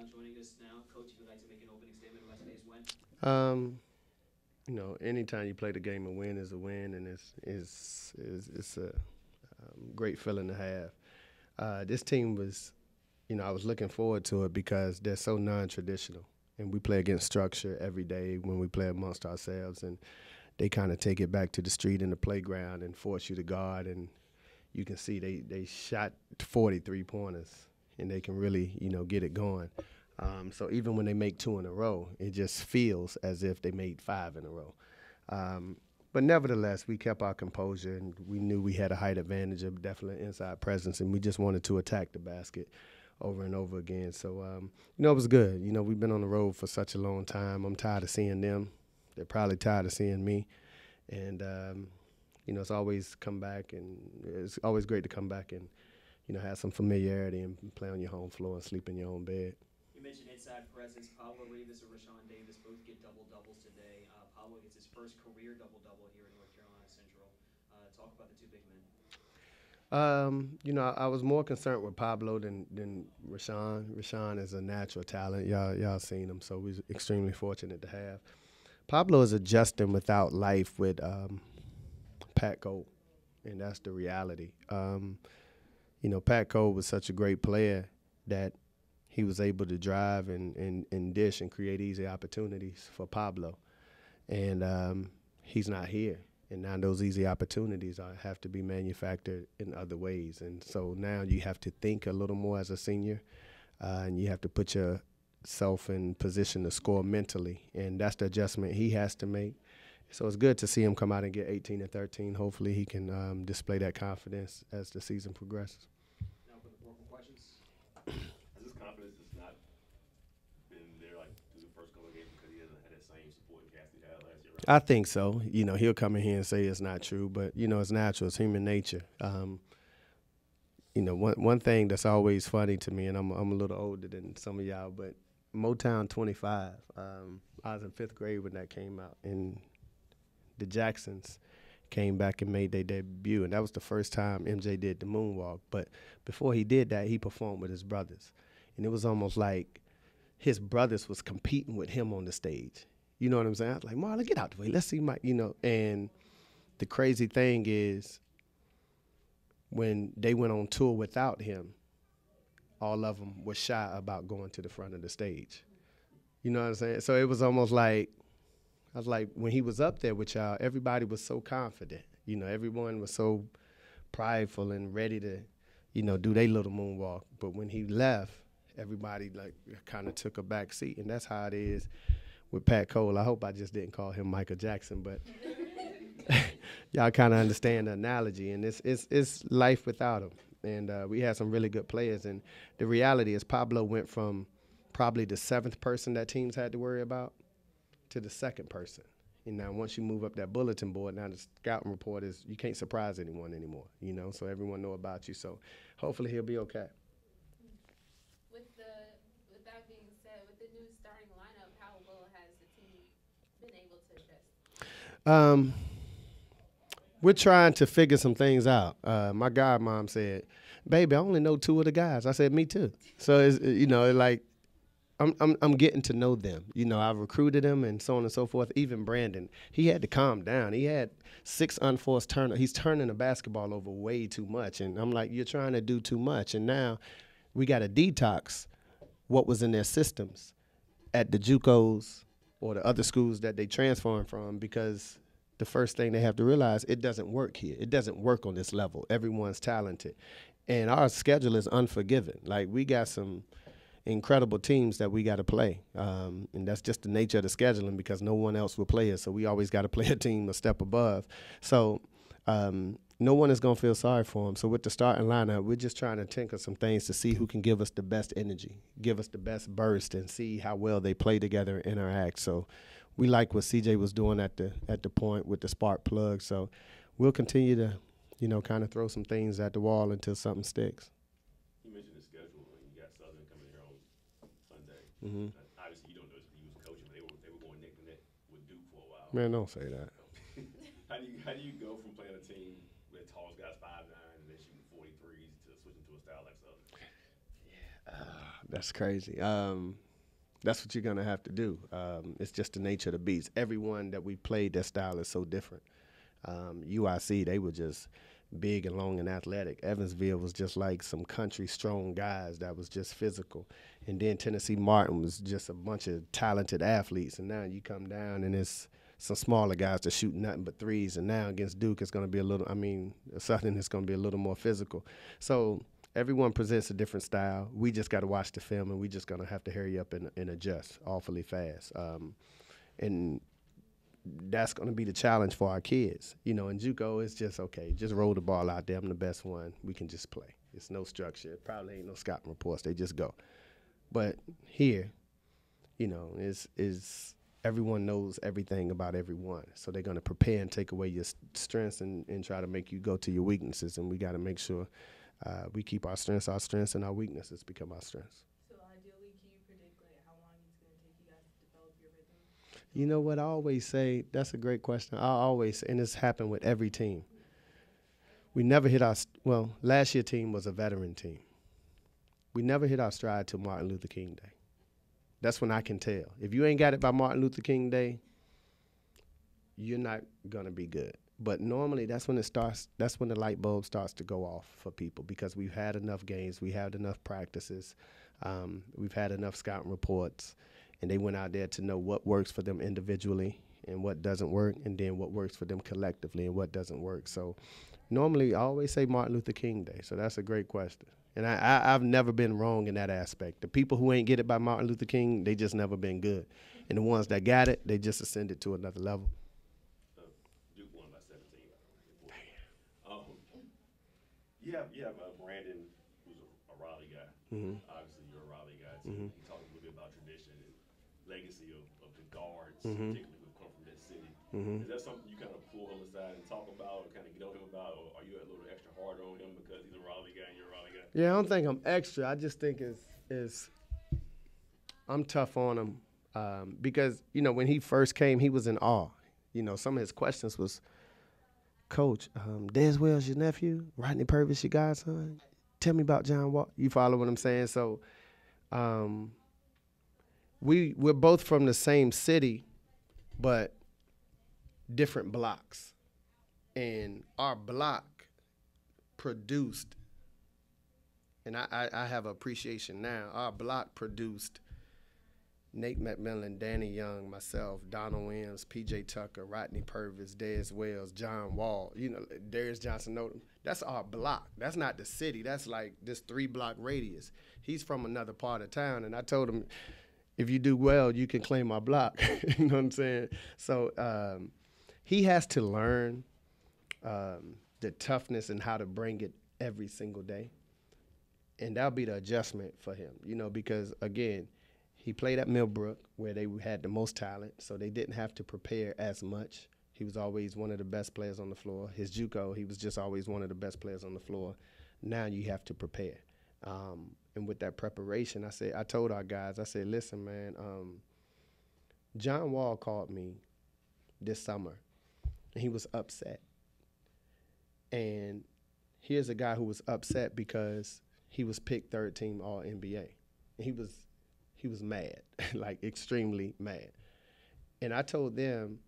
Moton joining us now. Coach, if you'd like to make an opening statement about today's win. You know, anytime you play the game, a win is a win, and it's a great feeling to have. This team was, you know, I was looking forward to it because they're so non-traditional, and we play against structure every day when we play amongst ourselves, and they kind of take it back to the street and the playground and force you to guard, and you can see they shot 43 pointers, and they can really, you know, get it going. So even when they make two in a row, it just feels as if they made five in a row. But nevertheless, we kept our composure, and we knew we had a height advantage of definitely inside presence, and we just wanted to attack the basket over and over again. So, you know, it was good. You know, we've been on the road for such a long time. I'm tired of seeing them. They're probably tired of seeing me. And, you know, it's always come back, and it's always great to come back and, you know, have some familiarity and play on your home floor and sleep in your own bed. You mentioned inside presence. Pablo Rivas and Rashawn Davis both get double-doubles today. Pablo gets his first career double-double here in North Carolina Central. Talk about the two big men. You know, I was more concerned with Pablo than Rashawn. Rashawn is a natural talent. Y'all seen him, so we're extremely fortunate to have. Pablo is adjusting without life with Pat Cole, and that's the reality. You know, Pat Cole was such a great player that he was able to drive and dish and create easy opportunities for Pablo. And he's not here. And now those easy opportunities have to be manufactured in other ways. And so now you have to think a little more as a senior, and you have to put yourself in position to score mentally. And that's the adjustment he has to make. So it's good to see him come out and get 18 and 13. Hopefully he can display that confidence as the season progresses. Now for the four questions. Has this confidence just not been there like through the first couple of games because he hasn't had that same supporting cast he had last year? Right? I think so. You know, he'll come in here and say it's not true, but, you know, it's natural. It's human nature. You know, one thing that's always funny to me, and I'm a little older than some of y'all, but Motown 25, I was in fifth grade when that came out, and the Jacksons came back and made their debut, and that was the first time MJ did the moonwalk. But before he did that, he performed with his brothers, and it was almost like his brothers was competing with him on the stage. You know what I'm saying? I was like, Marlon, get out the way. Let's see my, you know. And the crazy thing is when they went on tour without him, all of them were shy about going to the front of the stage. You know what I'm saying? So it was almost like, I was like, when he was up there with y'all, everybody was so confident. You know, everyone was so prideful and ready to, you know, do their little moonwalk. But when he left, everybody, like, kind of took a back seat. And that's how it is with Pat Cole. I hope I just didn't call him Michael Jackson, but y'all kind of understand the analogy. And it's life without him. And we had some really good players. And the reality is Pablo went from probably the seventh person that teams had to worry about to the second person. And now once you move up that bulletin board, now the scouting report is you can't surprise anyone anymore, you know, so everyone know about you. So hopefully he'll be okay. With that being said, with the new starting lineup, how well has the team been able to adjust? We're trying to figure some things out. My godmom said, "Baby, I only know two of the guys." I said, "Me too." So it's, you know, like I'm getting to know them. You know, I've recruited them and so on and so forth. Even Brandon, he had to calm down. He had 6 unforced turnovers. He's turning the basketball over way too much. And I'm like, you're trying to do too much. And now we got to detox what was in their systems at the JUCOs or the other schools that they transform from, because the first thing they have to realize, it doesn't work here. It doesn't work on this level. Everyone's talented. And our schedule is unforgiving. Like, we got some incredible teams that we got to play. And that's just the nature of the scheduling because no one else will play us. So we always got to play a team a step above. So no one is going to feel sorry for them. So with the starting lineup, we're just trying to tinker some things to see who can give us the best energy, give us the best burst, and see how well they play together and interact. So we like what CJ was doing at the point with the spark plug. So we'll continue to, you know, kind of throw some things at the wall until something sticks. You mentioned the schedule, and you got Southern coming here on Sunday. Mm-hmm. Obviously, you don't know this because you was coaching, but they were going neck to neck with Duke for a while. Man, don't say that. How do you go from playing a team with tallest guys 5'9" and then shooting 43s to switching to a style like Southern? That's crazy. That's what you're going to have to do. It's just the nature of the beast. Everyone that we played, their style is so different. UIC, they were just big and long and athletic. Evansville was just like some country strong guys that was just physical. And then Tennessee Martin was just a bunch of talented athletes. And now you come down and it's some smaller guys that shoot nothing but threes. And now against Duke, it's going to be Southern is going to be a little more physical. So everyone presents a different style. We just got to watch the film, and we just going to have to hurry up and adjust awfully fast. And that's going to be the challenge for our kids. In JUCO, it's just, okay, just roll the ball out there. I'm the best one. We can just play. It's no structure. It probably ain't no scouting reports. They just go. But here, is everyone knows everything about everyone. So they're going to prepare and take away your strengths and try to make you go to your weaknesses. And we got to make sure we keep our strengths, and our weaknesses become our strengths. So ideally, can you predict how long it's going to take you guys to develop your rhythm? You know what I always say? That's a great question. And it's happened with every team. We never hit last year's team was a veteran team. We never hit our stride till Martin Luther King Day. That's when I can tell. If you ain't got it by Martin Luther King Day, you're not going to be good. But normally that's when it starts. That's when the light bulb starts to go off for people, because we've had enough games, we had enough practices, we've had enough scouting reports, and they went out there to know what works for them individually and what doesn't work, and then what works for them collectively and what doesn't work. So normally I always say Martin Luther King Day. So that's a great question. And I've never been wrong in that aspect. The people who ain't get it by Martin Luther King, they just never been good. And the ones that got it, they just ascended to another level. Duke won by 17. You have Brandon, who's a Raleigh guy. Mm-hmm. Obviously, you're a Raleigh guy, too. Mm-hmm. He talked a little bit about tradition and legacy of the guards, Mm-hmm. particularly who come from that city. Mm-hmm. Is that something you kind of pull him aside and talk about, or kind of get on him about, or are you a little extra hard on him because he's a Raleigh guy and you're a Raleigh guy? Yeah, I don't think I'm extra. I just think I'm tough on him because, when he first came, he was in awe. Some of his questions was, Coach, Des Wells your nephew? Rodney Purvis your godson? Tell me about John Wall. You follow what I'm saying? So we're both from the same city, but different blocks. And our block produced, and I have appreciation now, our block produced Nate McMillan, Danny Young, myself, Donald Williams, P.J. Tucker, Rodney Purvis, Des Wells, John Wall, Darius Johnson-Odom. That's our block. That's not the city. That's like this 3-block radius. He's from another part of town, and I told him, if you do well, you can claim my block. You know what I'm saying? So he has to learn the toughness and how to bring it every single day. And that'll be the adjustment for him, because, again, he played at Millbrook, where they had the most talent, so they didn't have to prepare as much. He was always one of the best players on the floor. His JUCO, he was just always one of the best players on the floor. Now you have to prepare. And with that preparation, I told our guys, I said, listen, man, John Wall called me this summer, and he was upset. And here's a guy who was upset because he was picked third team All-NBA. And he was mad, like extremely mad. And I told them,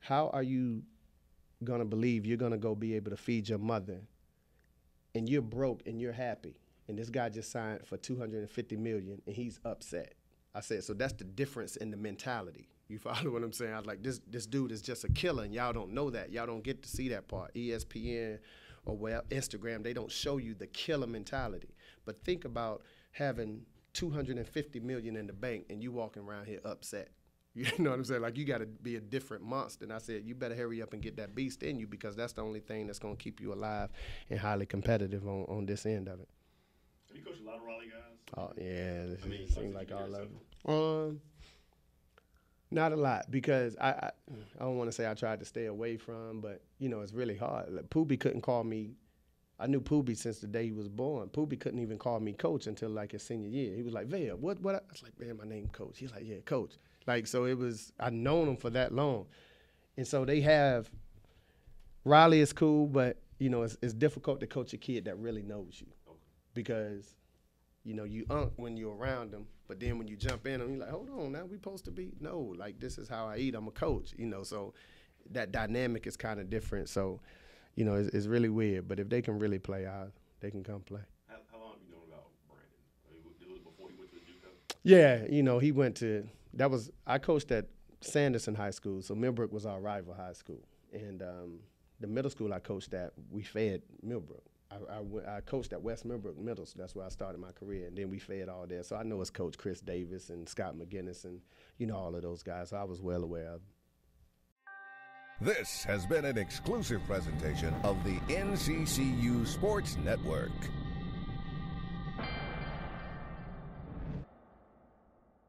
how are you going to believe you're going to go be able to feed your mother and you're broke and you're happy? And this guy just signed for $250 million and he's upset. I said, so that's the difference in the mentality. You follow what I'm saying? I was like, this dude is just a killer, and y'all don't know that. Y'all don't get to see that part. ESPN or Instagram, they don't show you the killer mentality. But think about having $250 million in the bank and you walking around here upset. You know what I'm saying? Like, you got to be a different monster. And I said, you better hurry up and get that beast in you, because that's the only thing that's going to keep you alive and highly competitive on this end of it. Have you coached a lot of Raleigh guys? Oh, yeah. It seems like all of them. Not a lot, because I don't want to say I tried to stay away from, but, it's really hard. Like, Poobie couldn't call me. I knew Poobie since the day he was born. Poobie couldn't even call me coach until, like, his senior year. He was like, Vale, what? I was like, man, my name coach. He's like, yeah, coach. Like, so it was, I'd known him for that long. And so they have, Riley is cool, but, it's difficult to coach a kid that really knows you, because, You know, you when you're around them, but then when you jump in them, you're like, hold on, now we supposed to be, no, like this is how I eat. I'm a coach, you know, so that dynamic is kind of different. So, you know, it's really weird. But if they can really play out, they can come play. How long have you known about Brandon? I mean, it was before he went to the JUCO? Yeah, you know, he went to I coached at Sanderson High School, so Millbrook was our rival high school. And the middle school I coached at, we fed Millbrook. I coached at West Millbrook Middle, so that's where I started my career, and then we fed all there. So I know it's Coach Chris Davis and Scott McGinnis and, you know, all of those guys. So I was well aware of them. This has been an exclusive presentation of the NCCU Sports Network.